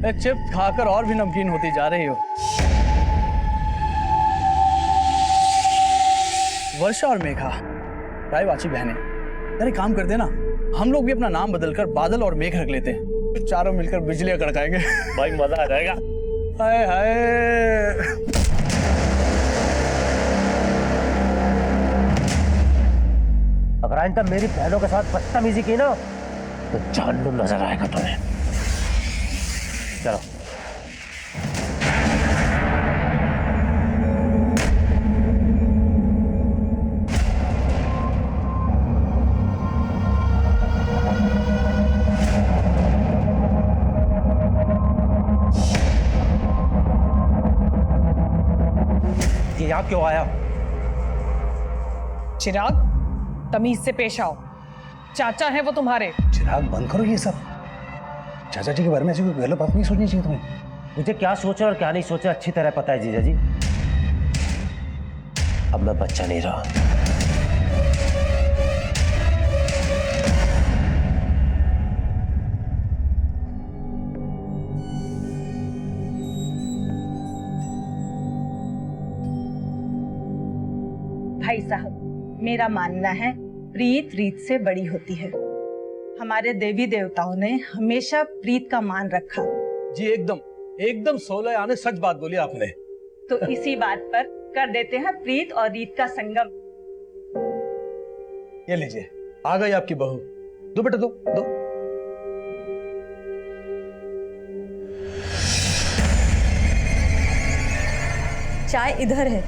Chips खाकर और भी नमकीन होती जा रही हो। वर्षा और मेघा, रायवाची बहनें, अरे काम करते ना, हम लोग भी अपना नाम बदलकर बादल और मेघ रख लेते हैं। चारों मिलकर बिजलियां कड़काएंगे। भाई मजा आ जाएगा। हाय हाय। अगर आइंदा मेरी बहनों के साथ बदतमीजी की ना तो जानू नजर आएगा तुम्हें। चलो। ये यहाँ क्यों आया? चिराग, तमीज से पेश आओ। चाचा है वो तुम्हारे। चिराग बंद करो ये सब। चाचा जी के बारे में ऐसी कोई गलत बात नहीं सोचनी चाहिए तुम्हें। मुझे क्या सोचा और क्या नहीं सोचा अच्छी तरह पता है जीजा जी। अब मैं बच्चा नहीं रहा। भाई साहब, मेरा मानना है प्रीत रीत से बड़ी होती है। हमारे देवी देवताओं ने हमेशा प्रीत का मान रखा। जी एकदम एकदम 16 आने सच बात बोली आपने। तो इसी बात पर कर देते हैं प्रीत और रीत का संगम। ये लीजिए, आ गई आपकी बहू। दो बेटा, दो दो। चाय इधर है।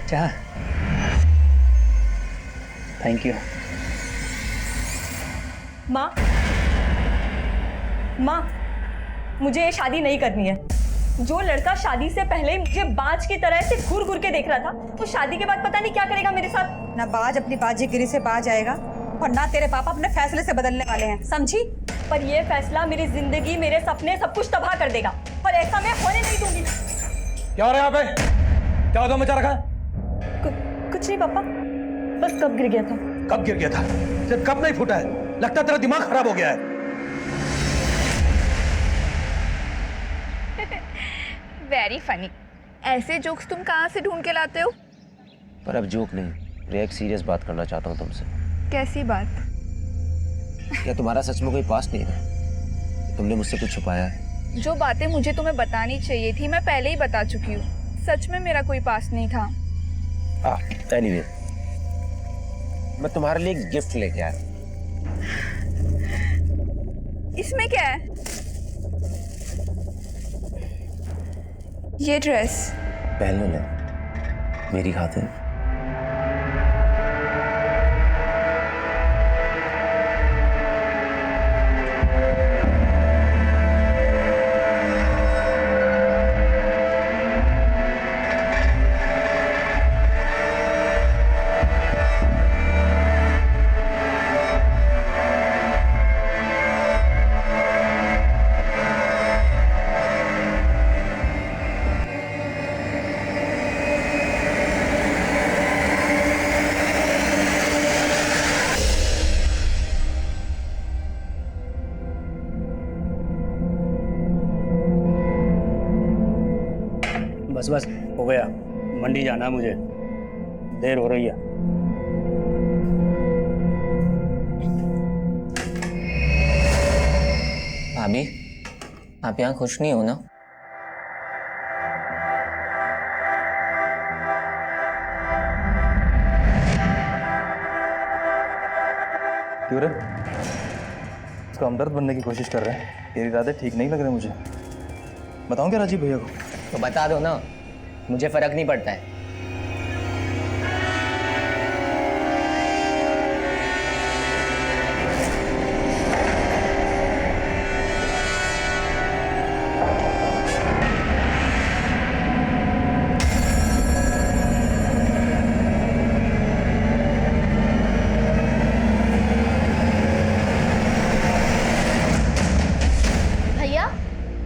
चाय? Thank you. माँ, माँ, मुझे ये शादी नहीं करनी है। जो लड़का शादी से पहले मुझे बाज की तरह से घूर घूर के देख रहा था, वो शादी के बाद पता नहीं क्या करेगा मेरे साथ। ना बाज अपनी बाजीगिरी से बाज आएगा और ना तेरे पापा अपने फैसले से बदलने वाले हैं, समझी? पर ये फैसला मेरी जिंदगी, मेरे सपने, सब कुछ तबाह कर देगा और ऐसा मैं होने नहीं दूंगी। क्या हो रहा है यहाँ पे? क्या होता मचा रखा है? कुछ नहीं पापा, बस कब गिर गया था। कब गिर गया था? सिर्फ कब नहीं फूटा है? लगता तेरा दिमाग खराब हो गया है। Very funny. ऐसे जोक्स तुम कहाँ से ढूंढ के लाते हो? पर अब जोक नहीं, मैं एक सीरियस बात करना चाहता हूँ तुमसे। कैसी बात? क्या तुम्हारा सच में कोई पास्ट नहीं है? तुमने मुझसे कुछ छुपाया है? जो बातें मुझे तुम्हें बतानी चाहिए थी मैं पहले ही बता चुकी हूँ। सच में मेरा कोई पास्ट नहीं था। एनीवे, मैं तुम्हारे लिए एक गिफ्ट लेके आया। इसमें क्या है? ये ड्रेस पहन लो ले, मेरी खातिर। बस बस हो गया, मंडी जाना है मुझे, देर हो रही है। भाभी, आप यहाँ खुश नहीं हो ना? क्यों रे? इसको हमदर्द बनने की कोशिश कर रहे हैं। तेरे इरादे ठीक नहीं लग रहे मुझे। बताऊं क्या राजीव भैया को? तो बता दो ना, मुझे फर्क नहीं पड़ता है।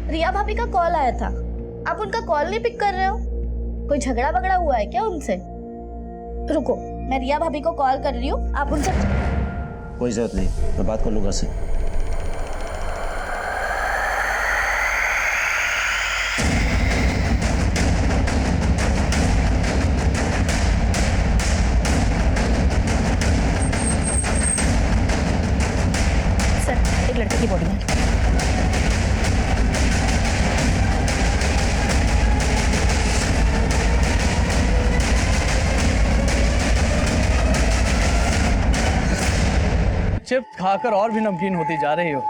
रिया भाभी का कॉल आया था, आप उनका कॉल नहीं पिक कर रहे हो? कोई झगड़ा वगड़ा हुआ है क्या उनसे? रुको, मैं रिया भाभी को कॉल कर रही हूँ, आप उनसे। कोई जरूरत नहीं, मैं बात कर लूंगा उससे। खाकर और भी नमकीन होती जा रही हो।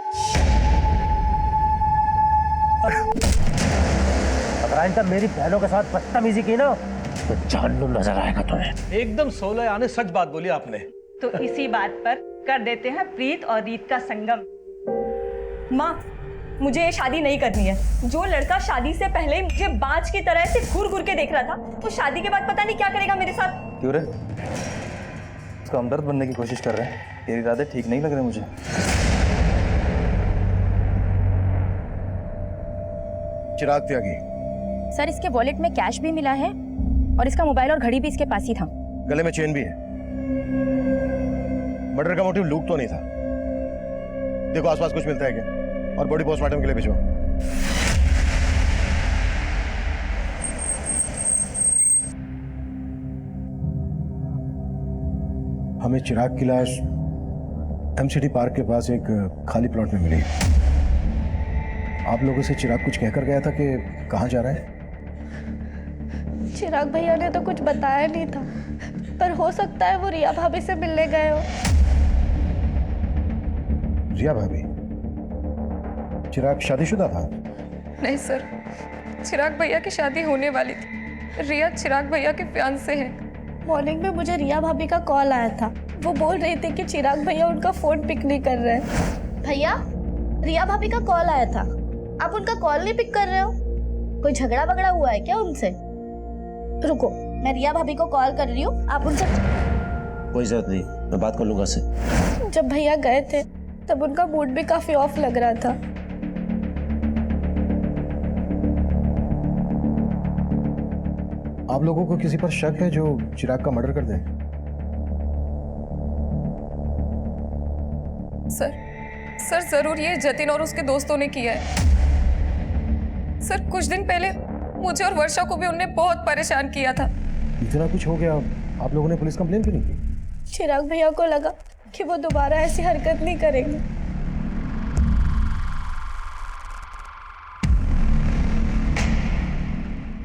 अगर आइंदा मेरी बहनों के साथ बदतमीजी की ना तो जानून नजर आएगा तुम्हें। एकदम 16 आने सच बात बोली आपने। तो इसी बात पर कर देते हैं प्रीत और रीत का संगम। माँ, मुझे ये शादी नहीं करनी है। जो लड़का शादी से पहले मुझे बाज की तरह से घूर घूर के देख रहा था, वो शादी के बाद पता नहीं क्या करेगा मेरे साथ। क्यों रे? उसका हमदर्द बनने की कोशिश कर रहे हैं। तेरे इरादे ठीक नहीं लग रहे मुझे। चिराग त्यागी। सर, इसके वॉलेट में कैश भी मिला है और इसका मोबाइल और घड़ी भी इसके पास ही था। गले में चेन भी है। मर्डर का मोटिव लूट तो नहीं था। देखो आसपास कुछ मिलता है क्या, और बॉडी पोस्टमार्टम के लिए भिजवाओ। हमें चिराग की लाश एमसीडी पार्क के पास एक खाली प्लॉट में मिली। आप लोगों से चिराग कुछ कहकर गया था कि कहाँ जा रहा है? चिराग भैया ने तो कुछ बताया नहीं था, पर हो सकता है वो रिया भाभी से मिलने गए हो। रिया भाभी? चिराग शादीशुदा था? नहीं सर, चिराग भैया की शादी होने वाली थी। रिया चिराग भैया के फियांसे है। मॉर्निंग में मुझे रिया भाभी का कॉल आया था। वो बोल रही थी कि चिराग भैया उनका फोन पिक नहीं कर रहे हैं। भैया, रिया भाभी का कॉल आया था, आप उनका कॉल नहीं पिक कर रहे हो? कोई झगड़ा वगड़ा हुआ है क्या उनसे? रुको, मैं रिया भाभी को कॉल कर रही हूँ, आप उनसे। कोई जरूरत नहीं, मैं बात कर लूंगा उससे। जब भैया गए थे तब उनका मूड भी काफी ऑफ लग रहा था। आप लोगों को किसी पर शक है जो चिराग का मर्डर कर दे? सर जरूर ये जतिन और उसके दोस्तों ने किया है। सर, कुछ दिन पहले मुझे और वर्षा को भी उनने बहुत परेशान किया था। इतना कुछ हो गया, आप लोगों ने पुलिस कंप्लेन क्यों नहीं की? चिराग भैया को लगा कि वो दोबारा ऐसी हरकत नहीं करेंगे।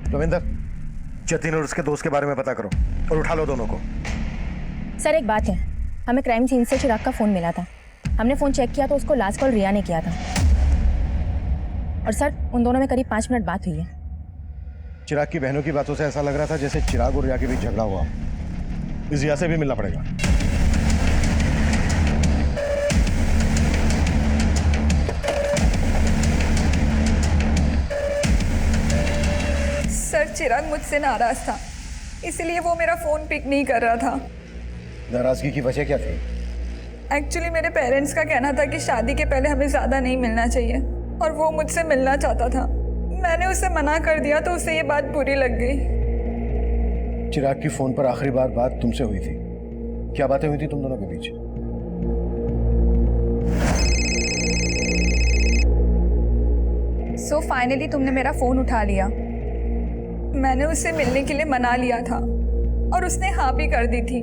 रविंदर, जतिन और उसके दोस्त के बारे में पता करो और उठा लो दोनों को। सर, एक बात है, हमें क्राइम सीन से चिराग का फोन मिला था। हमने फोन चेक किया तो उसको लास्ट कॉल रिया ने किया था। और सर, उन दोनों में करीब 5 मिनट बात हुई है। चिराग की बहनों की बातों से ऐसा लग रहा था जैसे चिराग और रिया के बीच झगड़ा हुआ। इस रिया से भी मिलना पड़ेगा। सर, चिराग मुझसे नाराज था, इसलिए वो मेरा फोन पिक नहीं कर रहा था। नाराजगी की वजह क्या थी? एक्चुअली मेरे पेरेंट्स का कहना था कि शादी के पहले हमें ज्यादा नहीं मिलना चाहिए, और वो मुझसे मिलना चाहता था। मैंने उसे मना कर दिया तो उसे ये बात बुरी लग गई। चिराग की फोन पर आखिरी बात तुमसे हुई थी। क्या बातें हुई थी तुम दोनों के बीच? सो फाइनली तुमने मेरा फोन उठा लिया। मैंने उससे मिलने के लिए मना लिया था और उसने हाँ भी कर दी थी।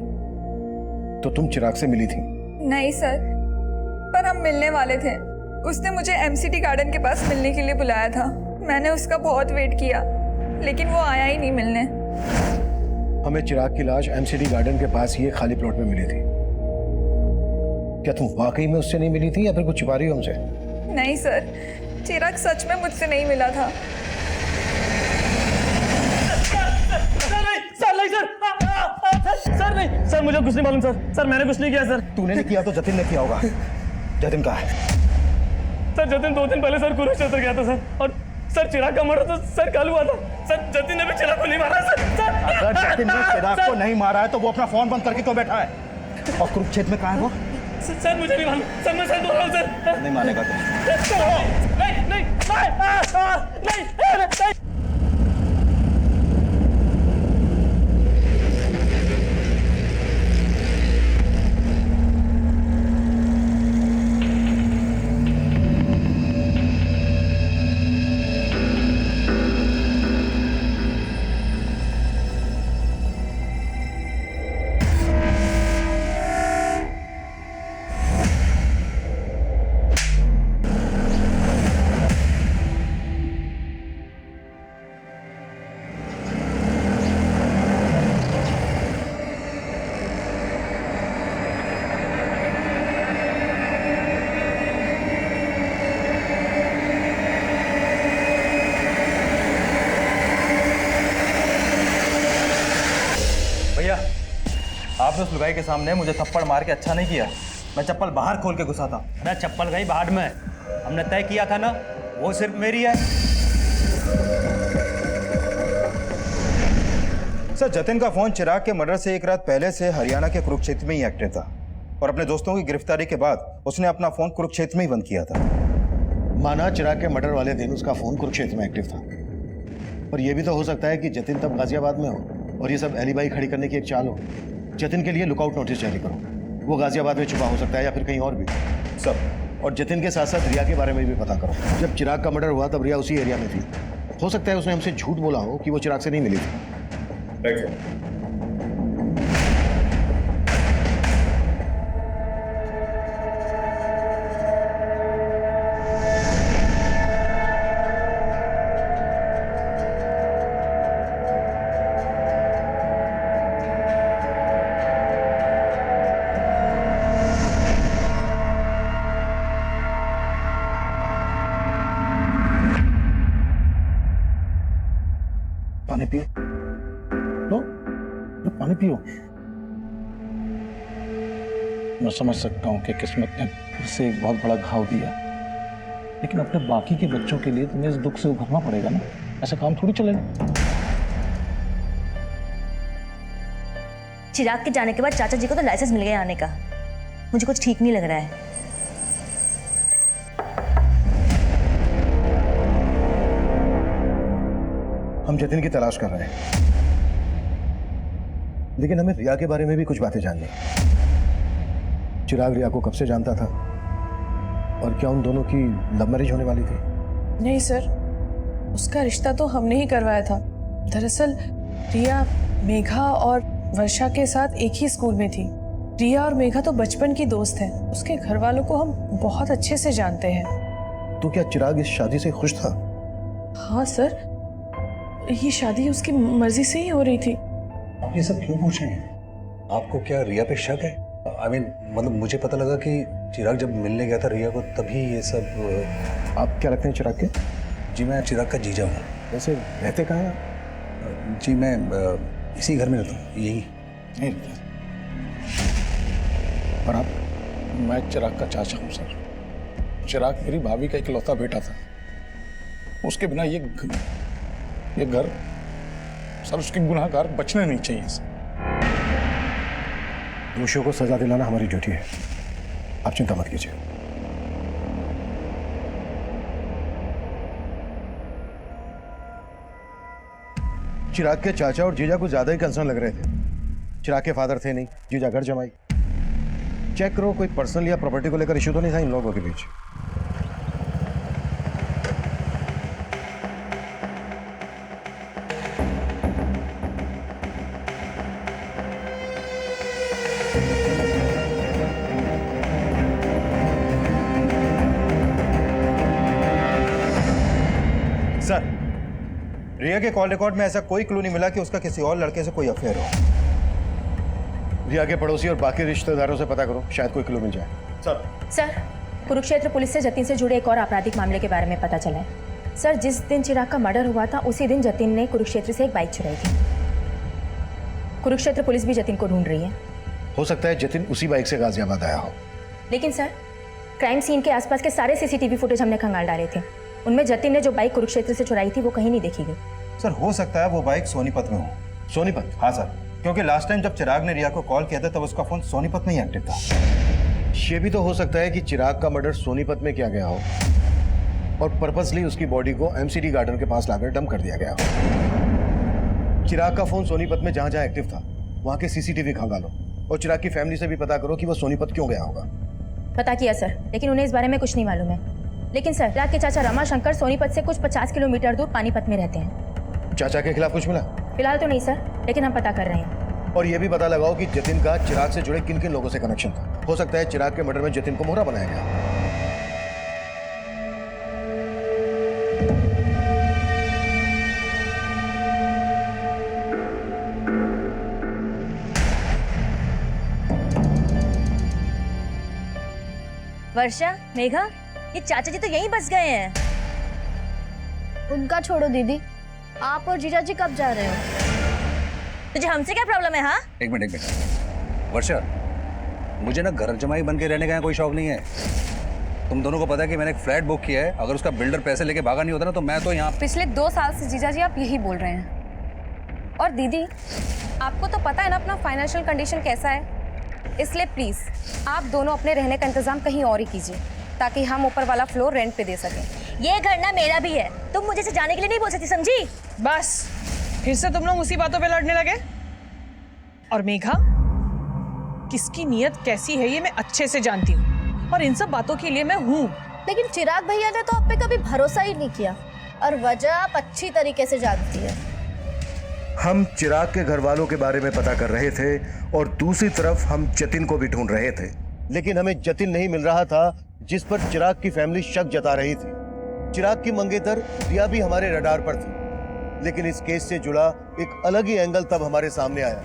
तो तुम चिराग से मिली थी? नहीं सर, पर हम मिलने वाले थे। उसने मुझे एमसीडी गार्डन के पास मिलने के लिए बुलाया था। मैंने उसका बहुत वेट किया, लेकिन वो आया ही नहीं मिलने। हमें चिराग की लाश एमसीडी गार्डन के पास ही एक खाली प्लॉट में मिली थी। क्या तुम वाकई में उससे नहीं मिली थी या फिर कुछ छुपा रही हो हमसे? नहीं सर, चिराग सच में मुझसे नहीं मिला था। सर नहीं, सर मुझे कुछ नहीं मालूम। सर मैंने कुछ नहीं किया। सर तूने नहीं किया तो जतिन ने किया होगा। जतिन कहाँ है? सर जतिन 2 दिन पहले सर कुरुक्षेत्र गया था सर, और सर चिराग का मर्डर तो सर कल हुआ था। सर जतिन ने भी चिराग को नहीं मारा। सर अगर जतिन ने चिराग को नहीं मारा है तो वो अपना फोन बंद करके क्यों बैठा है? और कुरुक्षेत्र में कहाँ है वो? सर मुझे नहीं मालूम। सर मैं सर बोल रहा हूँ। सर नहीं मानेगा तो नहीं। उस लुगाई के सामने मुझे थप्पड़ मार के अच्छा नहीं किया। मैं चप्पल बाहर खोल के घुसा था। अरे चप्पल गई बाहर में, हमने तय किया था ना, वो सिर्फ मेरी है। सर, जतिन का फोन चिराग के मर्डर से एक रात पहले से हरियाणा के कुरुक्षेत्र में ही एक्टिव था और अपने दोस्तों की गिरफ्तारी के बाद उसने अपना फोन कुरुक्षेत्र में ही बंद किया था। माना चिराग के मर्डर वाले दिन उसका फोन कुरुक्षेत्र में एक्टिव था, पर यह भी तो हो सकता है कि जतिन तब गाजियाबाद में हो और ये सब एलिबाई खड़ी करने की एक चाल हो। जतिन के लिए लुकआउट नोटिस जारी करो, वो गाजियाबाद में छुपा हो सकता है या फिर कहीं और भी। सब और जतिन के साथ साथ रिया के बारे में भी पता करो। जब चिराग का मर्डर हुआ तब रिया उसी एरिया में थी। हो सकता है उसने हमसे झूठ बोला हो कि वो चिराग से नहीं मिली थी। पानी पियो, लो पानी पियो। मैं समझ सकता हूँ कि किस्मत ने उससे एक बहुत बड़ा घाव दिया, लेकिन अपने बाकी के बच्चों के लिए तुम्हें इस दुख से उभरना पड़ेगा ना। ऐसा काम थोड़ी चलेगा। चिराग के जाने के बाद चाचा जी को तो लाइसेंस मिल गया आने का। मुझे कुछ ठीक नहीं लग रहा है। हम जतिन की तलाश कर रहे हैं, लेकिन हमें रिया के बारे में भी कुछ बातें जाननी है। चिराग रिया को कब से जानता था और क्या उन दोनों की लव मैरिज होने वाली थी? नहीं सर, उसका रिश्ता तो हमने ही करवाया था। दरअसल रिया मेघा और वर्षा के साथ एक ही स्कूल में थी। रिया और मेघा तो बचपन की दोस्त हैं। उसके घर वालों को हम बहुत अच्छे से जानते हैं। तो क्या चिराग इस शादी से खुश था? हाँ सर, ये शादी उसकी मर्जी से ही हो रही थी। आप ये सब क्यों पूछ रहे हैं? आपको क्या रिया पे शक है? मतलब मुझे पता लगा कि चिराग जब मिलने गया था रिया को तभी ये सब। आप क्या रखते हैं चिराग के? जी मैं चिराग का जीजा हूँ। वैसे रहते कहाँ हैं? जी मैं इसी घर में रहता हूँ, यही। नहीं, और आप? मैं चिराग का चाचा हूँ सर। चिराग मेरी भाभी का इकलौता बेटा था। उसके बिना ये घर सर, उसके गुनाहगार बचने नहीं चाहिए सर। दोषियों को सजा दिलाना हमारी ड्यूटी है, आप चिंता मत कीजिए। चिराग के चाचा और जीजा को ज्यादा ही कंसर्न लग रहे थे। चिराग के फादर थे नहीं, जीजा घर जमाई। चेक करो कोई पर्सनल या प्रॉपर्टी को लेकर इश्यू तो नहीं था इन लोगों के बीच। सर, रिया के कॉल रिकॉर्ड में ऐसा कोई क्लू नहीं मिला कि उसका किसी और लड़के से कोई अफेयर हो। रिया के पड़ोसी और बाकी रिश्तेदारों से पता करो, शायद कोई क्लू मिल जाए। सर, कुरुक्षेत्र पुलिस से जतिन से जुड़े एक और आपराधिक मामले के बारे में पता चला है। सर, जिस दिन चिराग का मर्डर हुआ था उसी दिन जतिन ने कुरुक्षेत्र से एक बाइक चुराई थी। कुरुक्षेत्र पुलिस भी जतिन को ढूंढ रही है। हो सकता है जतिन उसी बाइक से गाजियाबाद आया हो। लेकिन सर, क्राइम सीन के आसपास के सारे सीसीटीवी फुटेज हमने खंगाल डाले थे। उनमें जतिन ने जो बाइक कुरुक्षेत्र से चुराई थी वो कहीं नहीं देखी गई। सर, हो सकता है वो बाइक सोनीपत में हो। सोनीपत? हाँ सर, क्योंकि लास्ट टाइम जब चिराग ने रिया को कॉल किया था तब उसका फोन सोनीपत में ही एक्टिव था। ये भी तो हो सकता है कि चिराग का मर्डर सोनीपत में किया गया हो और पर्पसली उसकी बॉडी को एमसीडी गार्डन के पास लाकर डंप कर दिया गया हो। चिराग का फोन सोनीपत में जहां जहां एक्टिव था वहां के सीसीटीवी खंगालो और चिराग की फैमिली से भी पता करो कि वो सोनीपत क्यों गया होगा। पता किया सर, लेकिन उन्हें इस बारे में कुछ नहीं मालूम है। लेकिन सर, चिराग के चाचा रमाशंकर सोनीपत से कुछ 50 किलोमीटर दूर पानीपत में रहते हैं। चाचा के खिलाफ कुछ मिला? फिलहाल तो नहीं सर, लेकिन हम पता कर रहे हैं। और ये भी पता लगाओ कि जतिन का चिराग से जुड़े किन किन लोगों से कनेक्शन था। हो सकता है चिराग के मर्डर में जतिन को मोहरा बनाया गया। वर्षा, मेघा, ये चाचा जी तो यहीं बस गए हैं। उनका छोड़ो दीदी, आप और जीजा जी कब जा रहे हो? तुझे हमसे क्या प्रॉब्लम है? हाँ, एक मिनट। वर्षा, मुझे ना घर जमाई बन के रहने का कोई शौक नहीं है। तुम दोनों को पता है कि मैंने एक फ्लैट बुक किया है। अगर उसका बिल्डर पैसे लेके भागा नहीं होता ना तो मैं तो यहाँ। पिछले 2 साल से जीजा जी आप यही बोल रहे हैं। और दीदी, आपको तो पता है ना अपना फाइनेंशियल कंडीशन कैसा है, इसलिए प्लीज आप दोनों अपने रहने का इंतजाम कहीं और ही कीजिए ताकि हम ऊपर वाला फ्लोर रेंट पे दे सकें। ये घर ना मेरा भी है, तुम मुझे से जाने के लिए नहीं बोल सकती, समझी? बस फिर से तुम लोग उसी बातों पे लड़ने लगे। और मेघा, किसकी नीयत कैसी है ये मैं अच्छे से जानती हूँ, और इन सब बातों के लिए मैं हूँ। लेकिन चिराग भैया ने तो आप पे कभी भरोसा ही नहीं किया, और वजह आप अच्छी तरीके से जानती है। हम चिराग के घर वालों के बारे में पता कर रहे थे और दूसरी तरफ हम जतिन को भी ढूंढ रहे थे, लेकिन हमें जतिन नहीं मिल रहा था जिस पर चिराग की फैमिली शक जता रही थी। चिराग की मंगेतर रिया भी हमारे रडार पर थी, लेकिन इस केस से जुड़ा एक अलग ही एंगल तब हमारे सामने आया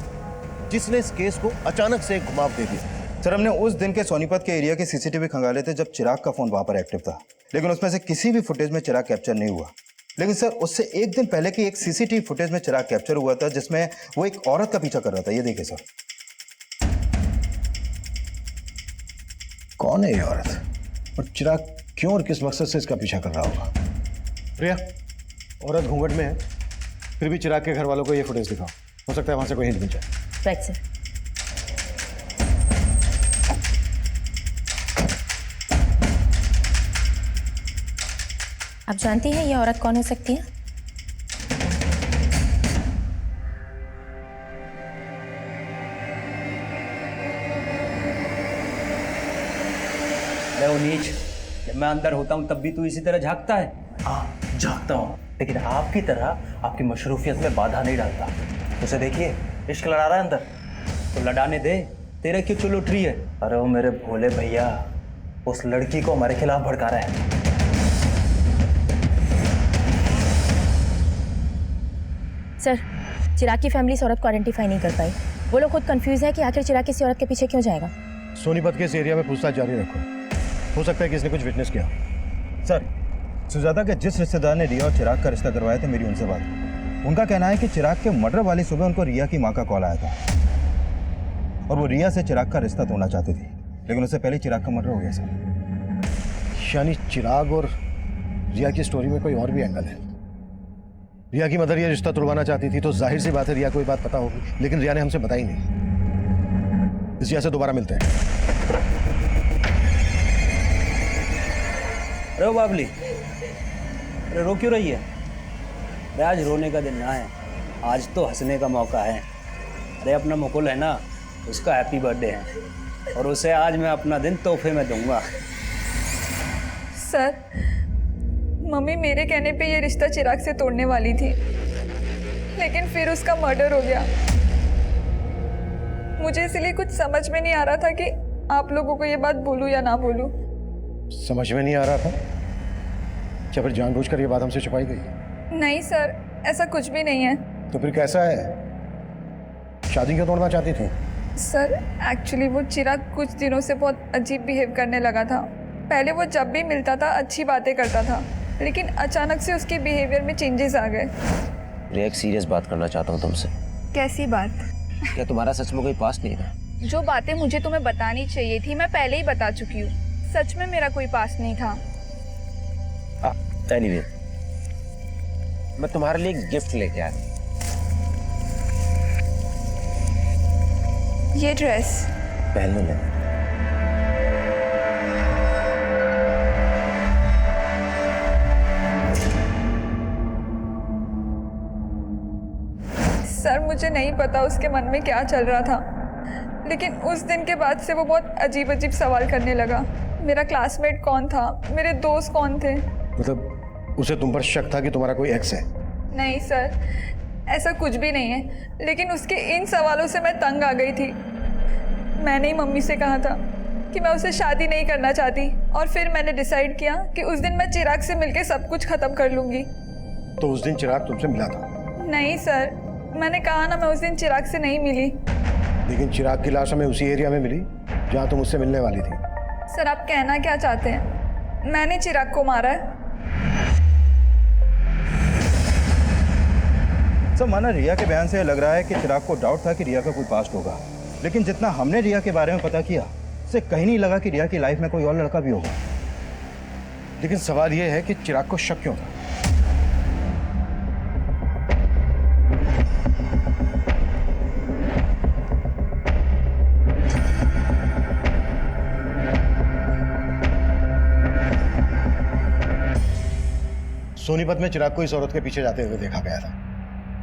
जिसने इस केस को अचानक से एक घुमाव दे दिया। सर, हमने उस दिन के सोनीपत के एरिया के सीसीटीवी खंगाले थे जब चिराग का फोन वहां पर एक्टिव था, लेकिन उसमें से किसी भी फुटेज में चिराग कैप्चर नहीं हुआ। लेकिन सर, उससे एक दिन पहले की एक सीसीटीवी फुटेज में चिराग कैप्चर हुआ था जिसमें वो एक औरत का पीछा कर रहा था। ये देखिए सर। कौन है ये औरत और चिराग क्यों और किस मकसद से इसका पीछा कर रहा होगा? प्रिया, औरत घूंघट में है, फिर भी चिराग के घर वालों को ये फुटेज दिखाओ, हो सकता है वहां से कोई हिंट मिल जाए। Right sir. आप जानती हैं ये औरत कौन हो सकती है? नीच, जब मैं अंदर होता हूँ तब भी तू इसी तरह झांकता है? हाँ, झांकता हूँ, लेकिन आपकी तरह आपकी मशरूफियत में बाधा नहीं डालता। उसे देखिए, इश्क लड़ा रहा है अंदर। तो लड़ाने दे, तेरे क्यों चुल उठ रही है? अरे वो मेरे भोले भैया उस लड़की को हमारे खिलाफ भड़का रहा है। सर, चिराग की फैमिली इस औरत को आइडेंटिफाई नहीं कर पाई। वो लोग खुद कंफ्यूज है कि आखिर चिराग किसी औरत के पीछे क्यों जाएगा। सोनीपत के इस एरिया में पूछताछ जारी रखो, हो सकता है कि इसने कुछ विटनेस किया। सर, सुजाता के जिस रिश्तेदार ने रिया और चिराग का रिश्ता करवाया था, मेरी उनसे बात हुई। उनका कहना है कि चिराग के मर्डर वाली सुबह उनको रिया की माँ का कॉल आया था और वो रिया से चिराग का रिश्ता तोड़ना चाहती थी, लेकिन उससे पहले चिराग का मर्डर हो गया सर। यानी चिराग और रिया की स्टोरी में कोई और भी एंगल है। रिया की मदर ये रिश्ता तोड़वाना चाहती थी तो जाहिर सी बात है रिया को ये बात पता होगी, लेकिन रिया ने हमसे बताई नहीं। इस वजह से दोबारा मिलते हैं। अरे बाबली, अरे रो क्यों रही है? अरे आज रोने का दिन ना है, आज तो हंसने का मौका है। अरे अपना मुकुल है ना, उसका हैप्पी बर्थडे है और उसे आज मैं अपना दिन तोहफे में दूंगा। सर, मम्मी मेरे कहने पे ये रिश्ता चिराग से तोड़ने वाली थी, लेकिन फिर उसका मर्डर हो गया। मुझे इसलिए कुछ समझ में नहीं आ रहा था कि आप लोगों को ये बात बोलूं या ना बोलूं। समझ में नहीं आ रहा था? क्या फिर जानबूझकर ये बात हमसे छुपाई गई? नहीं सर, ऐसा कुछ भी नहीं है। तो फिर कैसा है? शादी क्यों तोड़ना चाहती थी? सर, एक्चुअली वो चिराग कुछ दिनों से बहुत अजीब बिहेव करने लगा था। पहले वो जब भी मिलता था अच्छी बातें करता था, लेकिन अचानक से उसके बिहेवियर में चेंजेस आ गए। रिया, एक सीरियस बात करना चाहता हूँ तुमसे। कैसी बात? क्या तुम्हारा सच में कोई पास्ट नहीं था? जो बातें मुझे तुम्हें बतानी चाहिए थी मैं पहले ही बता चुकी हूँ। सच में मेरा कोई पास्ट नहीं था। एनीवे, मैं तुम्हारे लिए एक गिफ्ट लेके आया। ये ड्रेस पहन लो। सर, मुझे नहीं पता उसके मन में क्या चल रहा था, लेकिन उस दिन के बाद से वो बहुत अजीब अजीब सवाल करने लगा। मेरा क्लासमेट कौन था, मेरे दोस्त कौन थे। मतलब उसे तुम पर शक था कि तुम्हारा कोई एक्स है? नहीं सर, ऐसा कुछ भी नहीं है, लेकिन उसके इन सवालों से मैं तंग आ गई थी। मैंने ही मम्मी से कहा था कि मैं उससे शादी नहीं करना चाहती, और फिर मैंने डिसाइड किया कि उस दिन मैं चिराग से मिलकर सब कुछ खत्म कर लूँगी। तो उस दिन चिराग तुमसे मिला था? नहीं सर, मैंने कहा ना, मैं उस दिन चिराग से नहीं मिली। लेकिन चिराग की लाश हमें उसी एरिया में मिली जहाँ तुम उससे मिलने वाली थी। सर, आप कहना क्या चाहते हैं? मैंने चिराग को मारा है? सर, माना रिया के बयान से लग रहा है कि चिराग को डाउट था कि रिया का कोई पास्ट होगा, लेकिन जितना हमने रिया के बारे में पता किया उससे कहीं नहीं लगा कि रिया की लाइफ में कोई और लड़का भी होगा। लेकिन सवाल यह है कि चिराग को शक क्यों था? सोनीपत में चिराग को इस औरत के पीछे जाते हुए देखा गया था।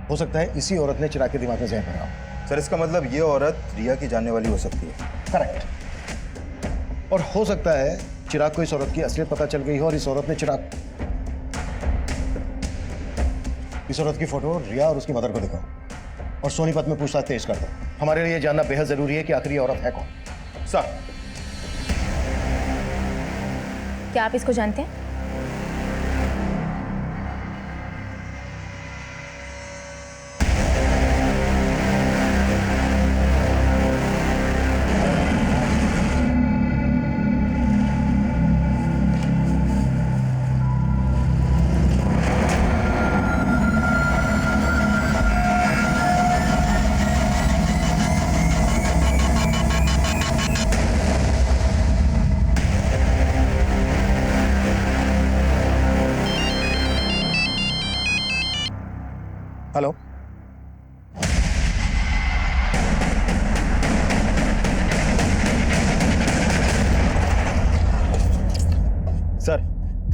हो सकता है इसी औरत ने चिराग के दिमाग में जहर भरा हो। सर इसका मतलब ये औरत रिया की जानने वाली हो सकती है। करेक्ट। और हो सकता है चिराग को इस औरत की असलियत पता चल गई हो और इस औरत ने इस औरत की फोटो रिया और उसकी मदर को दिखाओ और सोनीपत में पूछताछ तेज कर दो। हमारे लिए जानना बेहद जरूरी है कि आखिर ये औरत है कौन। सर क्या आप इसको जानते हैं? हेलो, सर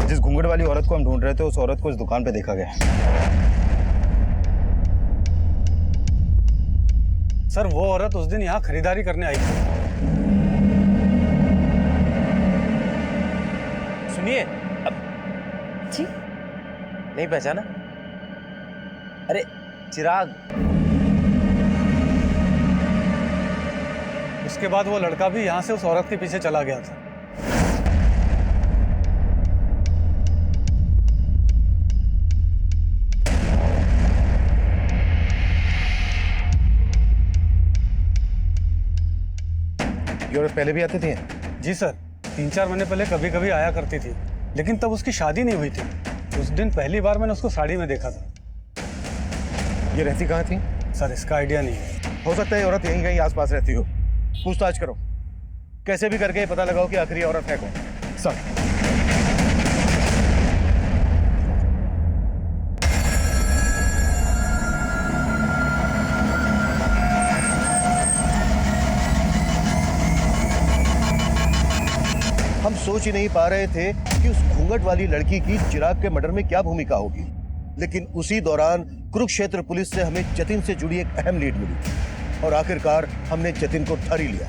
जिस घूंघट वाली औरत को हम ढूंढ रहे थे उस औरत को इस दुकान पे देखा गया। सर वो औरत उस दिन यहाँ खरीदारी करने आई थी। सुनिए, अब जी नहीं पहचाना? अरे चिराग। उसके बाद वो लड़का भी यहाँ से उस औरत के पीछे चला गया था। ये औरत पहले भी आती थी? जी सर, 3-4 महीने पहले कभी कभी आया करती थी, लेकिन तब उसकी शादी नहीं हुई थी। उस दिन पहली बार मैंने उसको साड़ी में देखा था। ये रहती कहाँ थी? सर इसका आइडिया नहीं है। हो सकता है ये औरत यहीं कहीं आसपास रहती हो। पूछताछ करो, कैसे भी करके पता लगाओ कि आखिर ये औरत है कौन। सर हम सोच ही नहीं पा रहे थे कि उस घूंघट वाली लड़की की चिराग के मर्डर में क्या भूमिका होगी, लेकिन उसी दौरान कुरुक्षेत्र पुलिस से हमें जतिन से जुड़ी एक अहम लीड मिली और आखिरकार हमने जतिन को धर ही लिया।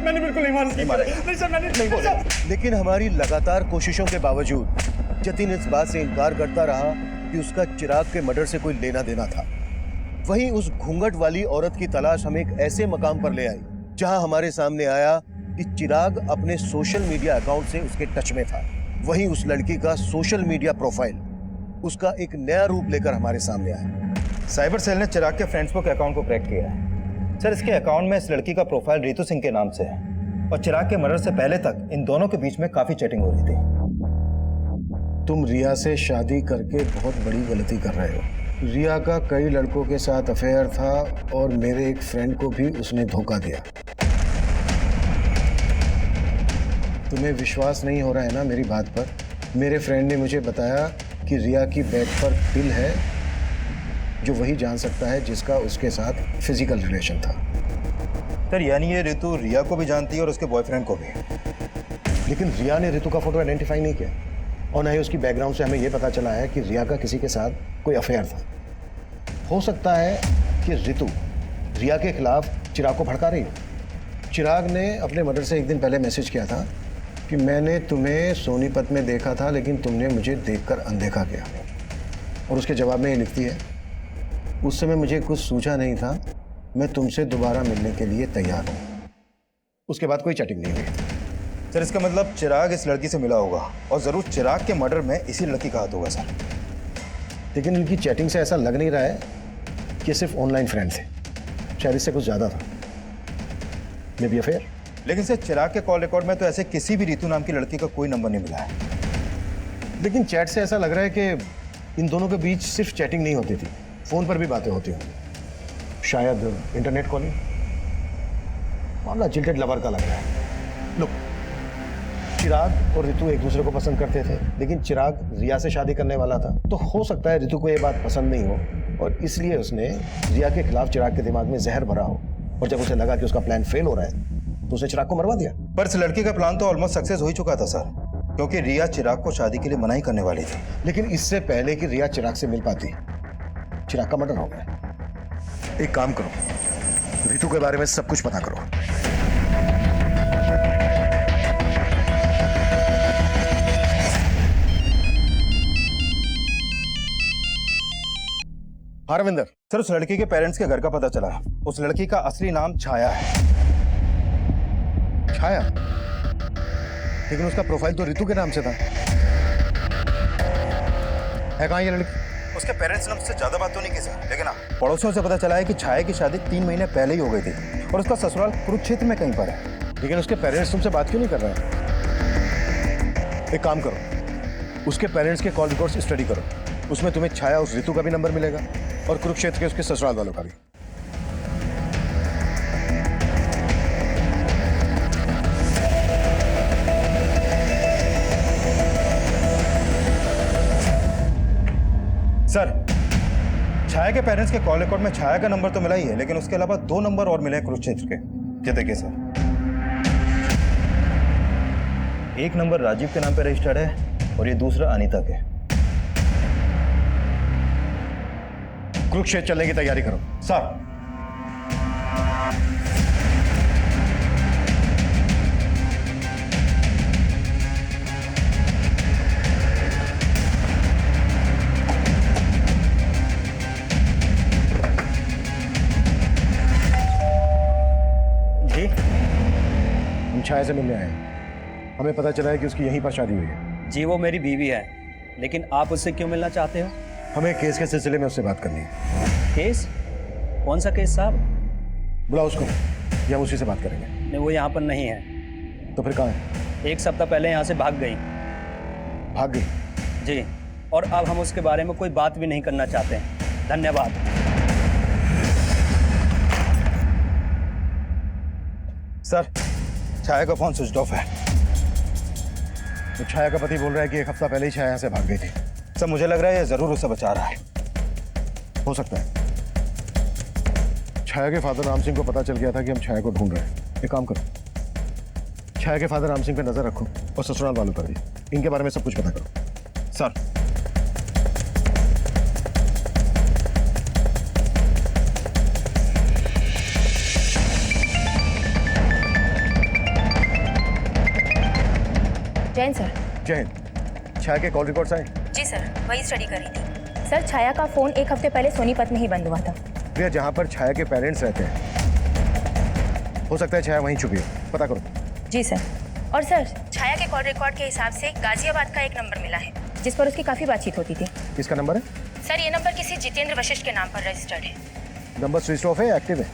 मैंने बिल्कुल नहीं मारा। लेकिन हमारी लगातार कोशिशों के बावजूद जतिन इस बात से इनकार करता रहा कि उसका चिराग के मर्डर से कोई लेना देना था। वहीं उस घूंघट वाली औरत की तलाश हमें एक ऐसे मकाम पर ले आई जहां हमारे सामने आया कि चिराग अपने सोशल मीडिया अकाउंट से उसके टच में था। वहीं उस लड़की का सोशल मीडिया प्रोफाइल उसका एक नया रूप लेकर हमारे सामने आया। साइबर सेल ने चिराग के फ्रेंड्सबुक अकाउंट को क्रैक किया है। सर इसके अकाउंट में इस लड़की का प्रोफाइल रितु सिंह के नाम से है और चिराग के मर्डर से पहले तक इन दोनों के बीच में काफी चैटिंग हो रही थी। तुम रिया से शादी करके बहुत बड़ी गलती कर रहे हो। रिया का कई लड़कों के साथ अफेयर था और मेरे एक फ्रेंड को भी उसने धोखा दिया। तुम्हें विश्वास नहीं हो रहा है ना मेरी बात पर? मेरे फ्रेंड ने मुझे बताया कि रिया की बेड पर पिल है जो वही जान सकता है जिसका उसके साथ फिजिकल रिलेशन था। सर यानी ये रितु रिया को भी जानती है और उसके बॉयफ्रेंड को भी। लेकिन रिया ने रितु का फोटो आइडेंटिफाई नहीं किया और ना ही उसकी बैकग्राउंड से हमें यह पता चला है कि रिया का किसी के साथ कोई अफेयर था। हो सकता है कि रितु रिया के खिलाफ चिराग को भड़का रही हो। चिराग ने अपने मर्डर से एक दिन पहले मैसेज किया था कि मैंने तुम्हें सोनीपत में देखा था लेकिन तुमने मुझे देखकर अनदेखा किया, और उसके जवाब में ये लिखती है, उस समय मुझे कुछ सूझा नहीं था, मैं तुमसे दोबारा मिलने के लिए तैयार हूँ। उसके बाद कोई चैटिंग नहीं हुई। सर इसका मतलब चिराग इस लड़की से मिला होगा और जरूर चिराग के मर्डर में इसी लड़की का हाथ होगा सर। लेकिन इनकी चैटिंग से ऐसा लग नहीं रहा है कि सिर्फ ऑनलाइन फ्रेंड थे, शायद इससे कुछ ज्यादा था। May be affair. लेकिन सर चिराग के कॉल रिकॉर्ड में तो ऐसे किसी भी रितु नाम की लड़की का कोई नंबर नहीं मिला है। लेकिन चैट से ऐसा लग रहा है कि इन दोनों के बीच सिर्फ चैटिंग नहीं होती थी, फोन पर भी बातें होती होंगी, शायद इंटरनेट कॉलिंग। मामला जिल्टेड लवर का लग रहा है। लुक, चिराग और ऋतु एक दूसरे को पसंद करते थे, लेकिन चिराग रिया से शादी करने वाला था, तो हो सकता है ऋतु को यह बात पसंद नहीं हो और इसलिए उसने रिया के खिलाफ चिराग के दिमाग में जहर भरा हो, और जब उसे लगा कि उसका प्लान फेल हो रहा है तो उसने चिराग को मरवा दिया। पर इस लड़की का प्लान तो ऑलमोस्ट सक्सेस हो ही चुका था सर, क्योंकि रिया चिराग को शादी के लिए मना ही करने वाली थी। लेकिन इससे पहले कि रिया चिराग से मिल पाती, चिराग का मर्डर हो गया। एक काम करो, ऋतु के बारे में सब कुछ पता करो। हाँ रविंदर। सर, उस लड़की के पेरेंट्स के घर का पता चला। उस लड़की का असली नाम छाया है। छाया? लेकिन उसका प्रोफाइल तो ऋतु के नाम से था। है कहाँ ये लड़की? उसके पेरेंट्स ने उससे ज्यादा बात तो नहीं की सर, लेकिन हाँ, पड़ोसियों से पता चला है कि छाया की शादी 3 महीने पहले ही हो गई थी और उसका ससुराल कुरुक्षेत्र में कहीं पर है। लेकिन उसके पेरेंट्स तुमसे बात क्यों नहीं कर रहे हैं? एक काम करो, उसके पेरेंट्स के कॉल रिकॉर्ड्स स्टडी करो, उसमें तुम्हें छाया उस ऋतु का भी नंबर मिलेगा और कुरुक्षेत्र के उसके ससुराल वालों का भी। सर, छाया के पेरेंट्स के कॉल रिकॉर्ड में छाया का नंबर तो मिला ही है, लेकिन उसके अलावा 2 नंबर और मिले हैं कुरुक्षेत्र के। ये देखिए सर, एक नंबर राजीव के नाम पे रजिस्टर्ड है और ये दूसरा अनीता के। कुरुक्षेत्र चलने की तैयारी करो। सर, जी, हम छाया से मिलने आए हैं। हमें पता चला है कि उसकी यहीं पर शादी हुई है। जी, वो मेरी बीवी है, लेकिन आप उससे क्यों मिलना चाहते हो? हमें केस के सिलसिले में उससे बात करनी है। केस? कौन सा केस साहब? बुलाओ उसको, या हम उसी से बात करेंगे। नहीं, वो यहाँ पर नहीं है। तो फिर कहाँ है? 1 सप्ताह पहले यहाँ से भाग गई। भाग गई? जी, और अब हम उसके बारे में कोई बात भी नहीं करना चाहते हैं। धन्यवाद। सर, छाया का फोन स्विच ऑफ है। तो छाया का पति बोल रहा है कि 1 हफ्ता पहले ही छाया यहाँ से भाग गई थी। सर, मुझे लग रहा है ये जरूर उसे बचा रहा है। हो सकता है। छाया के फादर राम सिंह को पता चल गया था कि हम छाया को ढूंढ रहे हैं। एक काम करो, छाया के फादर राम सिंह पे नजर रखो और ससुराल वालों पर भी। इनके बारे में सब कुछ पता करो। Sir, Jain sir. जैन, छाया के कॉल रिकॉर्ड्स आए? जी सर, वही स्टडी कर रही थी। सर, छाया का फोन 1 हफ्ते पहले सोनीपत में ही बंद हुआ था। भैया, जहाँ पर छाया के पेरेंट्स रहते हैं, हो सकता है छाया वहीं छुपी है। पता करो। जी सर। और सर, छाया के कॉल रिकॉर्ड के हिसाब से गाजियाबाद का एक नंबर मिला है जिस पर उसकी काफ़ी बातचीत होती थी। किसका नंबर है? सर, ये नंबर किसी जितेंद्र वशिष्ठ के नाम पर रजिस्टर्ड है। नंबर स्विच ऑफ है या एक्टिव है?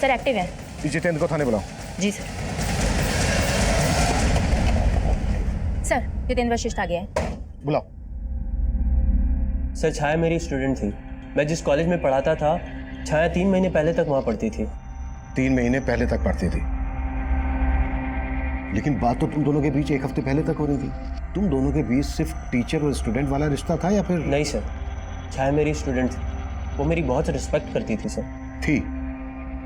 सर, एक्टिव है। इस जितेंद्र को थाने बुलाओ। जी सर। सर, जितेंद्र वशिष्ठ आ गया है। बुलाओ। सर, छाया मेरी स्टूडेंट थी। मैं जिस कॉलेज में पढ़ाता था, छाया 3 महीने पहले तक वहाँ पढ़ती थी। 3 महीने पहले तक पढ़ती थी? लेकिन बात तो तुम दोनों के बीच 1 हफ्ते पहले तक हो रही थी। तुम दोनों के बीच सिर्फ टीचर और स्टूडेंट वाला रिश्ता था या फिर? नहीं सर, छाया मेरी स्टूडेंट थी। वो मेरी बहुत रिस्पेक्ट करती थी सर। थी?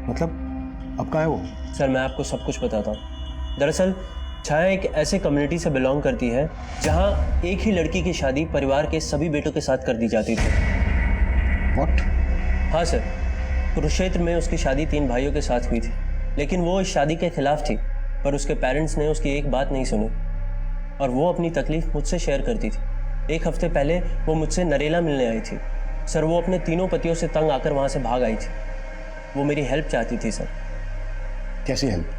मतलब अब कहाँ है वो? सर, मैं आपको सब कुछ बताता हूँ। दरअसल छाया एक ऐसे कम्युनिटी से बिलोंग करती है जहाँ एक ही लड़की की शादी परिवार के सभी बेटों के साथ कर दी जाती थी। What? हाँ सर, कुरुक्षेत्र में उसकी शादी 3 भाइयों के साथ हुई थी, लेकिन वो इस शादी के खिलाफ थी। पर उसके पेरेंट्स ने उसकी एक बात नहीं सुनी और वो अपनी तकलीफ मुझसे शेयर करती थी। 1 हफ्ते पहले वो मुझसे नरेला मिलने आई थी। सर, वो अपने 3 पतियों से तंग आकर वहाँ से भाग आई थी। वो मेरी हेल्प चाहती थी सर। कैसी हेल्प?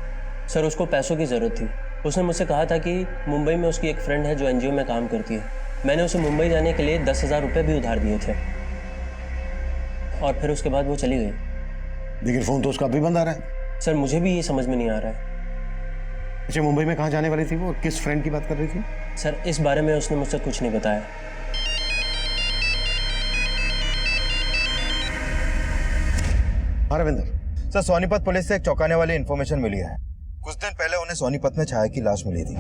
सर, उसको पैसों की ज़रूरत थी। उसने मुझसे कहा था कि मुंबई में उसकी एक फ्रेंड है जो एनजीओ में काम करती है। मैंने उसे मुंबई जाने के लिए 10,000 रुपये भी उधार दिए थे और फिर उसके बाद वो चली गई। लेकिन फ़ोन तो उसका अभी बंद आ रहा है। सर, मुझे भी ये समझ में नहीं आ रहा है। अच्छा, मुंबई में कहाँ जाने वाली थी वो? किस फ्रेंड की बात कर रही थी? सर, इस बारे में उसने मुझसे कुछ नहीं बताया। हाँ रविंदर। सर, सोनीपत पुलिस से एक चौंकाने वाली इन्फॉर्मेशन मिली है। कुछ दिन पहले उन्हें सोनीपत में छाया की लाश मिली थी।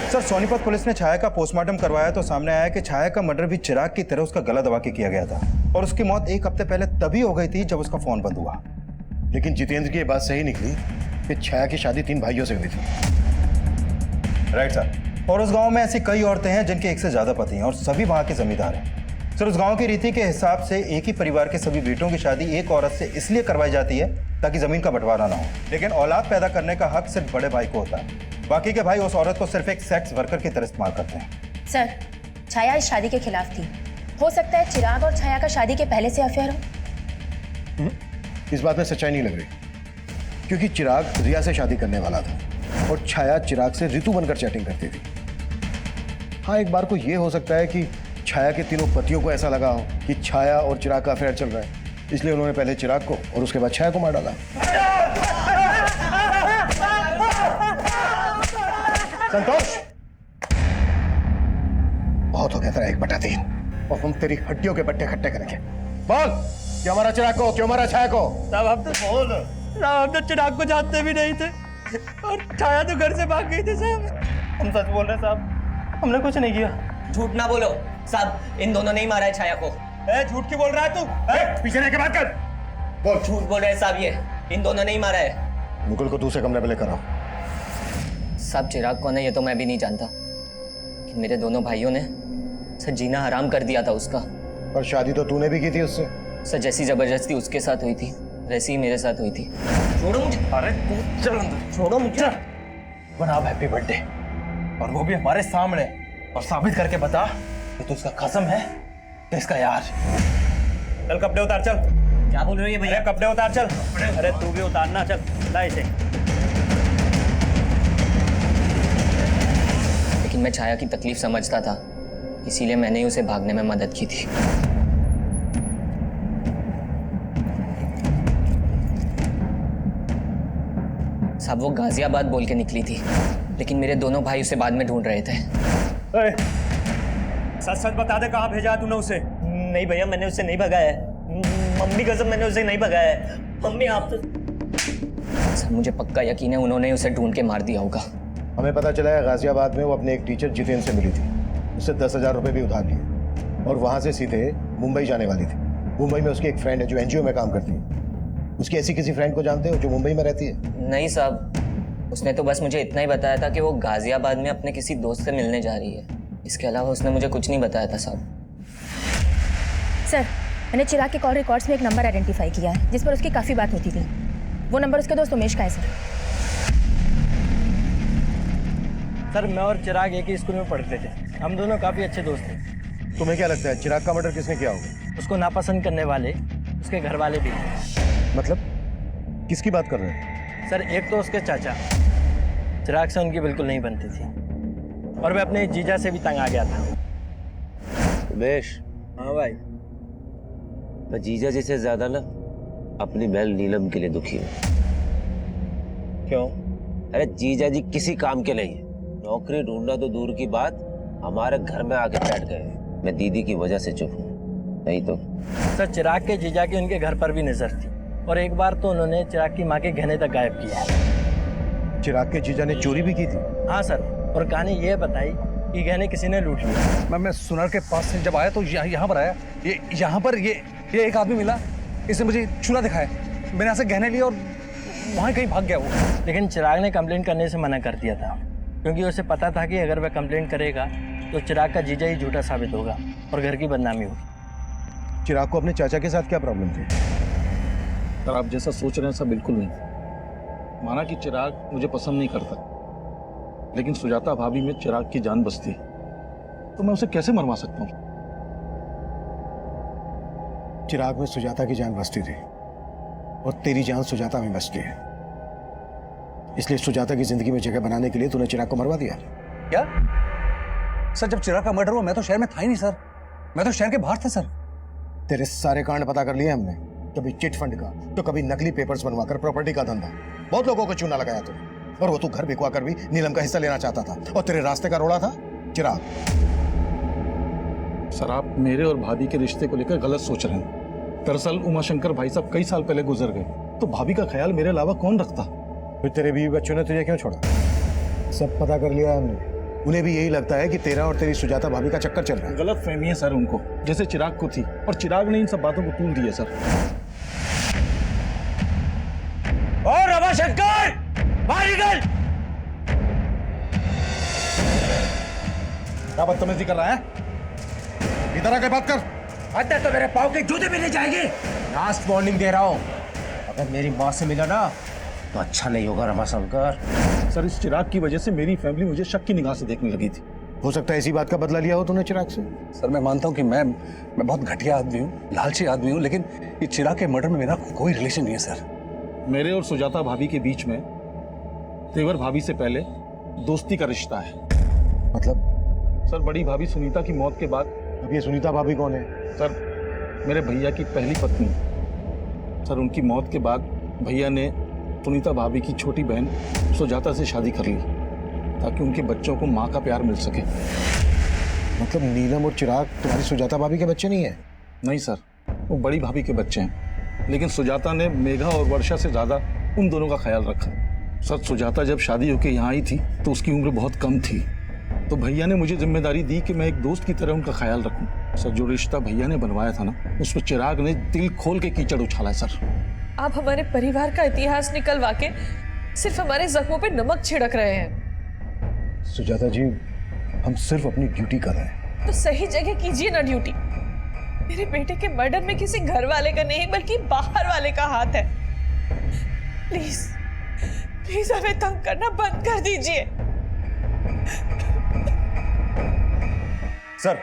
सर, सोनीपत पुलिस ने छाया का पोस्टमार्टम करवाया तो सामने आया कि छाया का मर्डर भी चिराग की तरह उसका गला दबा के किया गया था और उसकी मौत 1 हफ्ते पहले तभी हो गई थी जब उसका फोन बंद हुआ। लेकिन जितेंद्र की ये बात सही निकली कि छाया की शादी 3 भाइयों से हुई थी। Right sir. और उस गांव में ऐसी कई औरतें हैं जिनके एक से ज्यादा पति हैं और सभी वहां के जमींदार हैं। सर, उस गांव की रीति के हिसाब से एक ही परिवार के सभी बेटों की शादी एक औरत से इसलिए करवाई जाती है ताकि जमीन का बंटवारा ना हो, लेकिन औलाद पैदा करने का हक सिर्फ बड़े भाई को होता है। बाकी के भाई उस औरत को सिर्फ एक सेक्स वर्कर की तरह इस्तेमाल करते हैं। सर, छाया इस शादी के खिलाफ थी। हो सकता है चिराग और छाया का शादी के पहले से अफेयर हो। इस बात में सच्चाई नहीं लग रही, क्योंकि चिराग रिया से शादी करने वाला था और छाया चिराग से ऋतु बनकर चैटिंग करती थी। हाँ, एक बार को यह हो सकता है कि छाया के तीनों पतियों को ऐसा लगा हो कि छाया और चिराग का अफेयर चल रहा है, इसलिए उन्होंने पहले चिराग को और उसके बाद छाया को मार डाला। संतोष, बहुत हो गया तेरा 1/3 और हम तेरी हड्डियों के बट्टे खट्टे करेंगे। बोल, क्यों मारा चिराग को, क्यों मारा छाया को? साहब, हम तो बोल साहब, हम तो चिराग को जानते भी नहीं थे और छाया तो घर से भाग गई थी साहब। हम सच बोल रहे हैं साहब, हमने कुछ नहीं किया। झूठ ना बोलो साहब, इन दोनों ने ही मारा है छाया को। झूठ क्यों बोल रहा है तू? पीछे रह के बात कर। बोल। झूठ बोल रहे हैं साहब, ये इन दोनों ने ही मारा है। मुकुल को दूसरे कमरे में लेकर आओ। साहब, चिराग कौन है ये तो मैं भी नहीं जानता, कि मेरे दोनों भाइयों ने सर जीना हराम कर दिया था उसका। पर शादी तो तूने भी की थी उससे। सर, जैसी जबरदस्ती उसके साथ हुई थी वैसी ही मेरे साथ हुई थी। छोड़ो मुझे। अरे तू चल अंदर, छोड़ो मुझे। बना हैप्पी बर्थडे, और वो भी हमारे सामने, और साबित करके बता कि तू उसका कसम है कि इसका यार। चल कपड़े उतार, चल। क्या बोल रही है भैया? कपड़े उतार, चल। अरे तू भी उतारना, चल ला इसे। लेकिन मैं छाया की तकलीफ समझता था, इसीलिए मैंने ही उसे भागने में मदद की थी। साहब, वो गाजियाबाद बोल के निकली थी, लेकिन मेरे दोनों भाई उसे बाद में ढूंढ रहे थे। सच सच बता दे, कहाँ भेजा तूने उसे? नहीं भैया, मैंने उसे नहीं भगाया है। मम्मी कसम, मैंने उसे नहीं भगाया है। मम्मी आप तो। सर, मुझे पक्का यकीन है उन्होंने उसे ढूंढ के मार दिया होगा। हमें पता चला है गाजियाबाद में वो अपने एक टीचर जितेंद्र से मिली थी, उससे 10,000 रुपए भी उधार लिए और वहां से सीधे मुंबई जाने वाली थी। मुंबई में उसकी एक फ्रेंड है जो एनजीओ में काम करती है। उसकी ऐसी किसी फ्रेंड को जानते हो जो मुंबई में रहती है? नहीं साहब, उसने तो बस मुझे इतना ही बताया था कि वो गाजियाबाद में अपने किसी दोस्त से मिलने जा रही है। इसके अलावा उसने मुझे कुछ नहीं बताया था साहब। सर, मैंने चिराग के कॉल रिकॉर्ड्स में एक नंबर आइडेंटिफाई किया है जिस पर उसकी काफ़ी बात होती थी। वो नंबर उसके दोस्त उमेश का है सर। सर, मैं और चिराग एक ही स्कूल में पढ़ते थे। हम दोनों काफ़ी अच्छे दोस्त थे। तुम्हें क्या लगता है चिराग का मर्डर किसने किया होगा? उसको नापसंद करने वाले उसके घर वाले भी। मतलब किसकी बात कर रहे हैं? सर, एक तो उसके चाचा, चिराग से उनकी बिल्कुल नहीं बनती थी और मैं अपने जीजा से भी तंग आ गया था। उमेश। हाँ भाई। मैं जीजा जी से ज्यादा ना अपनी बहन नीलम के लिए दुखी हूँ। क्यों? अरे जीजा जी किसी काम के नहीं है। नौकरी ढूंढना तो दूर की बात, हमारे घर में आके बैठ गए। मैं दीदी की वजह से चुप हूँ, नहीं तो। सर, चिराग के जीजा की उनके घर पर भी नजर थी और एक बार तो उन्होंने चिराग की माँ के गहने तक गायब किया। चिराग के जीजा ने चोरी भी की थी? हाँ सर, और कहानी ये बताई कि गहने किसी ने लूट लिया। मैं सुनार के पास से जब आया तो यहाँ पर आया, ये यहाँ पर ये एक आदमी मिला, इसने मुझे चूल्हा दिखाया, मैंने यहाँ से गहने लिए और वहाँ कहीं भाग गया वो। लेकिन चिराग ने कंप्लेंट करने से मना कर दिया था क्योंकि उसे पता था कि अगर वह कंप्लेंट करेगा तो चिराग का जीजा ही झूठा साबित होगा और घर की बदनामी होगी। चिराग को अपने चाचा के साथ क्या प्रॉब्लम थी? सर, आप जैसा सोच रहे हैं सब बिल्कुल नहीं। माना कि चिराग मुझे पसंद नहीं करता, लेकिन सुजाता भाभी में चिराग की जान बसती है, तो मैं उसे कैसे मरवा सकता हूँ? चिराग में सुजाता की जान बसती थी और तेरी जान सुजाता में बसती है, इसलिए सुजाता की जिंदगी में जगह बनाने के लिए तूने चिराग को मरवा दिया। क्या सर? जब चिराग का मर्डर हुआ मैं तो शहर में था ही नहीं सर, मैं तो शहर के बाहर था सर। तेरे सारे कांड पता कर लिए हमने, कभी चिट फंड का तो कभी नकली पेपर्स बनवाकर प्रॉपर्टी का धंधा, बहुत लोगों को चूना लगाया तूने, और वो तू घर बिकवा कर भी नीलम का हिस्सा लेना चाहता था, और तेरे रास्ते का रोड़ा था चिराग। सर आप मेरे और भाभी के रिश्ते को लेकर गलत सोच रहे हैं। दरअसल उमाशंकर भाई साहब कई साल पहले गुजर गए, तो भाभी का ख्याल मेरे अलावा कौन रखता? फिर तेरे बीवी बच्चों ने तुझे क्यों छोड़ा? सब पता कर लिया हमने। उन्हें भी यही लगता है कि तेरा और तेरी सुजाता भाभी का चक्कर चल रहा है। गलत फहमी है सर उनको, जैसे चिराग को थी, और चिराग ने इन सब बातों को तूल दिया सर। और रमाशंकर बाहर निकल। क्या बदतमीजी कर रहा है? इधर आके बात कर। अंदर तो मेरे पाँव के जूते भी नहीं जाएंगे। लास्ट वार्निंग दे रहा हूँ, अगर मेरी माँ से मिला ना तो अच्छा नहीं होगा रमाशंकर। सर इस चिराग की वजह से मेरी फैमिली मुझे शक की निगाह से देखने लगी थी। हो सकता है इसी बात का बदला लिया हो तूने चिराग से। सर मैं मानता हूँ कि मैं बहुत घटिया आदमी हूँ, लालची आदमी हूँ, लेकिन ये चिराग के मर्डर में मेरा कोई रिलेशन नहीं है सर। मेरे और सुजाता भाभी के बीच में तेवर भाभी से पहले दोस्ती का रिश्ता है। मतलब? सर बड़ी भाभी सुनीता की मौत के बाद। अब ये सुनीता भाभी कौन है? सर मेरे भैया की पहली पत्नी। सर उनकी मौत के बाद भैया ने सुनीता भाभी की छोटी बहन सुजाता से शादी कर ली, ताकि उनके बच्चों को माँ का प्यार मिल सके। मतलब नीलम और चिराग तुम्हारी सुजाता भाभी के बच्चे नहीं है? नहीं सर, वो बड़ी भाभी के बच्चे हैं, लेकिन सुजाता ने मेघा और वर्षा से ज्यादा उन दोनों का ख्याल रखा। सर सुजाता जब शादी होकर यहाँ आई थी तो उसकी उम्र बहुत कम थी, तो भैया ने मुझे जिम्मेदारी दी कि मैं एक दोस्त की तरह उनका ख्याल रखूं। सर जो रिश्ता भैया ने बनवाया था ना, उस पर चिराग ने दिल खोल के कीचड़ उछाला है। सर आप हमारे परिवार का इतिहास निकलवा के सिर्फ हमारे जख्मों पे नमक छिड़क रहे हैं। सुजाता जी हम सिर्फ अपनी ड्यूटी कर रहे हैं। तो सही जगह कीजिए ना ड्यूटी। मेरे बेटे के मर्डर में किसी घर वाले का नहीं बल्कि बाहर वाले का हाथ है। प्लीज प्लीज हमें तंग करना बंद कर दीजिए। सर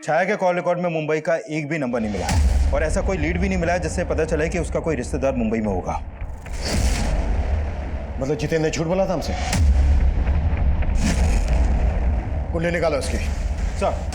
छाया के कॉल रिकॉर्ड में मुंबई का एक भी नंबर नहीं मिला है, और ऐसा कोई लीड भी नहीं मिला है जिससे पता चले कि उसका कोई रिश्तेदार मुंबई में होगा। मतलब जितेंद्र ने झूठ बोला था हमसे? कुंडली निकालो उसकी। सर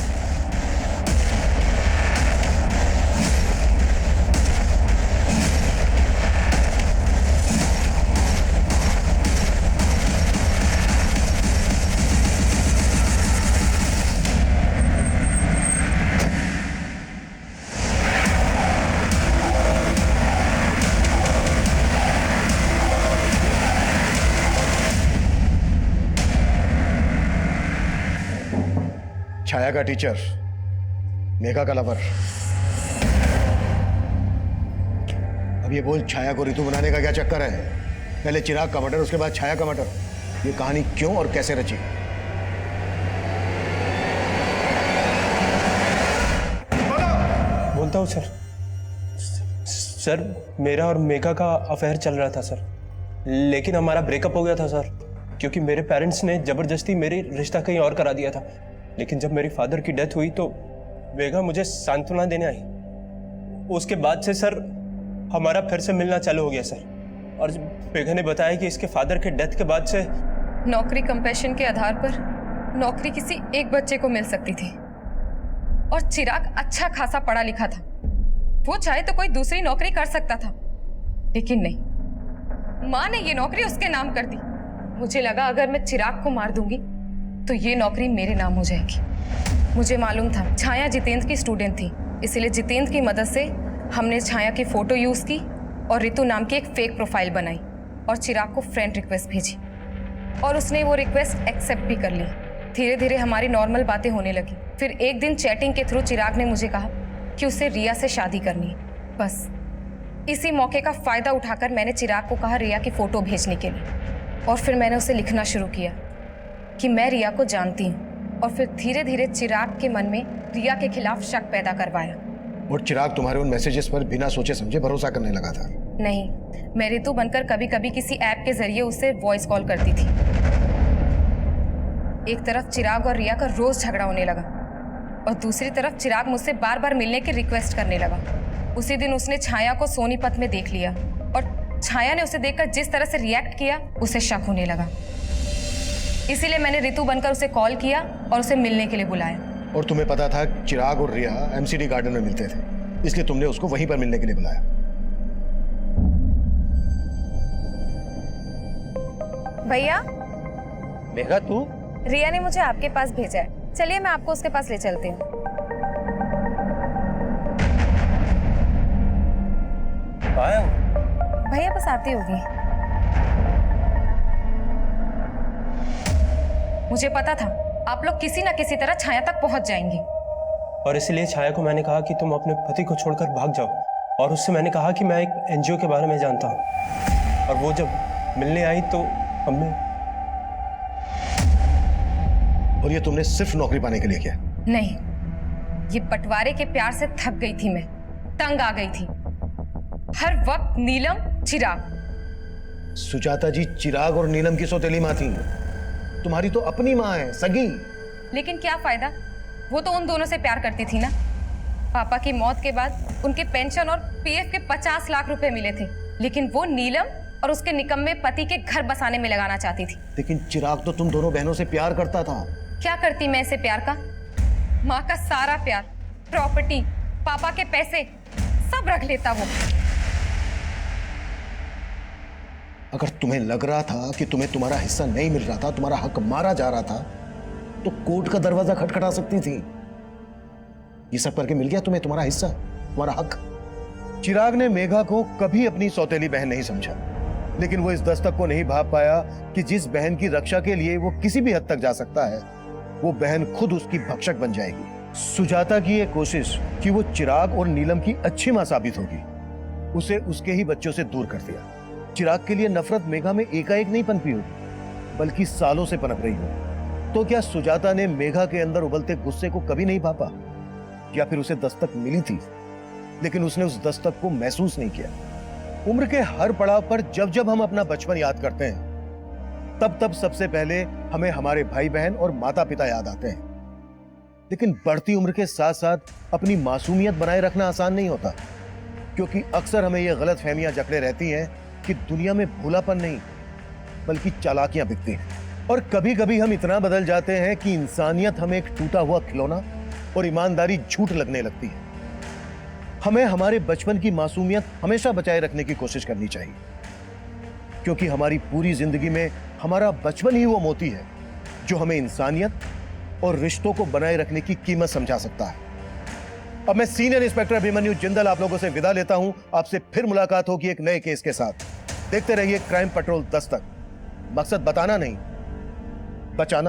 छाया का टीचर, मेघा का लवर। अब ये बोल छाया को ऋतु बनाने का क्या चक्कर है? पहले चिराग का मर्डर, उसके बाद छाया का मर्डर। ये कहानी क्यों और कैसे रची? बोलता हूँ सर। सर मेरा और मेघा का अफेयर चल रहा था सर, लेकिन हमारा ब्रेकअप हो गया था सर, क्योंकि मेरे पेरेंट्स ने जबरदस्ती मेरी रिश्ता कहीं और करा दिया था। लेकिन जब मेरी फादर की डेथ हुई तो मेघा मुझे सांत्वना देने आई। उसके बाद से सर हमारा फिर से मिलना चालू हो गया सर, और मेघा ने बताया कि इसके फादर के डेथ के बाद से नौकरी कंपैशन के आधार पर नौकरी किसी एक बच्चे को मिल सकती थी, और चिराग अच्छा खासा पढ़ा लिखा था, वो चाहे तो कोई दूसरी नौकरी कर सकता था, लेकिन नहीं, माँ ने ये नौकरी उसके नाम कर दी। मुझे लगा अगर मैं चिराग को मार दूंगी तो ये नौकरी मेरे नाम हो जाएगी। मुझे मालूम था छाया जितेंद्र की स्टूडेंट थी, इसलिए जितेंद्र की मदद से हमने छाया की फोटो यूज की और ऋतु नाम की एक फेक प्रोफाइल बनाई और चिराग को फ्रेंड रिक्वेस्ट भेजी, और उसने वो रिक्वेस्ट एक्सेप्ट भी कर ली। धीरे धीरे हमारी नॉर्मल बातें होने लगी। फिर एक दिन चैटिंग के थ्रू चिराग ने मुझे कहा कि उसे रिया से शादी करनी है। बस इसी मौके का फायदा उठाकर मैंने चिराग को कहा रिया की फोटो भेजने के लिए, और फिर मैंने उसे लिखना शुरू किया कि मैं रिया को जानती हूँ, और फिर धीरे धीरे चिराग के मन में रिया के खिलाफ शक पैदा करवाया। और चिराग तुम्हारे उन मैसेजेस पर बिना सोचे समझे भरोसा करने लगा था? नहीं, मैं ऋतु बनकर कभी कभी किसी ऐप के जरिए उसे वॉइस कॉल करती थी। एक तरफ चिराग और रिया का रोज झगड़ा होने लगा, और दूसरी तरफ चिराग मुझसे बार बार मिलने की रिक्वेस्ट करने लगा। उसी दिन उसने छाया को सोनीपत में देख लिया, और छाया ने उसे देखकर जिस तरह से रिएक्ट किया उसे शक होने लगा। इसीलिए मैंने ऋतु बनकर उसे कॉल किया और उसे मिलने के लिए बुलाया। और तुम्हें पता था चिराग और रिया एमसीडी गार्डन में मिलते थे, इसलिए तुमने उसको वहीं पर मिलने के लिए बुलाया। भैया, मेघा तू? रिया ने मुझे आपके पास भेजा है। चलिए मैं आपको उसके पास ले चलती हूँ। भैया बस आती होगी। मुझे पता था आप लोग किसी न किसी तरह छाया तक पहुंच जाएंगे। और इसलिए छाया को मैंने कहा कि तुम अपने पति को छोड़कर भाग जाओ, और उससे मैंने कहा कि मैं एक एनजीओ के बारे में जानता हूँ। और वो जब मिलने आई तो हमने। और ये तुमने सिर्फ नौकरी पाने के लिए किया? नहीं, ये बंटवारे के प्यार से थक गई थी मैं, तंग आ गई थी। हर वक्त नीलम, चिराग। सुजाता जी, चिराग और नीलम की सौतेली माँ थी। तुम्हारी तो अपनी माँ है, सगी। लेकिन क्या फायदा, वो तो उन दोनों से प्यार करती थी ना। पापा की मौत के बाद उनके पेंशन और पीएफ के 50 लाख रुपए मिले थे, लेकिन वो नीलम और उसके निकम्मे पति के घर बसाने में लगाना चाहती थी। लेकिन चिराग तो तुम दोनों बहनों से प्यार करता था। क्या करती मैं इसे प्यार का? माँ का सारा प्यार, प्रॉपर्टी, पापा के पैसे सब रख लेता वो। अगर तुम्हें लग रहा था कि तुम्हें तुम्हारा हिस्सा नहीं मिल रहा था, तुम्हारा हक मारा जा रहा था, तो कोर्ट का दरवाजा खटखटा सकती थी। ये सब करके मिल गया तुम्हें तुम्हारा हिस्सा, तुम्हारा हक। चिराग ने मेघा को कभी अपनी सौतेली बहन नहीं समझा, लेकिन वो इस दस्तक को नहीं भाप पाया कि जिस बहन की रक्षा के लिए वो किसी भी हद तक जा सकता है, वो बहन खुद उसकी भक्षक बन जाएगी। सुजाता की ये कोशिश कि वो चिराग और नीलम की अच्छी मां साबित होगी, उसे उसके ही बच्चों से दूर कर दिया। चिराग के लिए नफरत मेघा में एकाएक नहीं पनपी होगी, बल्कि सालों से पनप रही हो। तो क्या सुजाता ने मेघा के अंदर उबलते गुस्से को कभी नहीं भापा? या फिर उसे दस्तक मिली थी, लेकिन उसने उस दस्तक को महसूस नहीं किया? उम्र के हर पड़ाव पर जब जब हम अपना बचपन याद करते हैं, तब तब सबसे पहले हमें हमारे भाई बहन और माता पिता याद आते हैं। लेकिन बढ़ती उम्र के साथ साथ अपनी मासूमियत बनाए रखना आसान नहीं होता, क्योंकि अक्सर हमें यह गलत फहमियां जकड़े रहती हैं कि दुनिया में भोलापन नहीं बल्कि चालाकियां बिकती हैं। और कभी कभी हम इतना बदल जाते हैं कि इंसानियत हमें एक टूटा हुआ खिलौना और ईमानदारी झूठ लगने लगती है। हमें हमारे बचपन की मासूमियत हमेशा बचाए रखने की कोशिश करनी चाहिए, क्योंकि हमारी पूरी जिंदगी में हमारा बचपन ही वो मोती है जो हमें इंसानियत और रिश्तों को बनाए रखने की कीमत समझा सकता है। अब मैं सीनियर इंस्पेक्टर अभिमन्यु जिंदल आप लोगों से विदा लेता हूं। आपसे फिर मुलाकात होगी एक नए केस के साथ। देखते रहिए क्राइम पेट्रोल दस्तक। मकसद बताना नहीं, बचाना।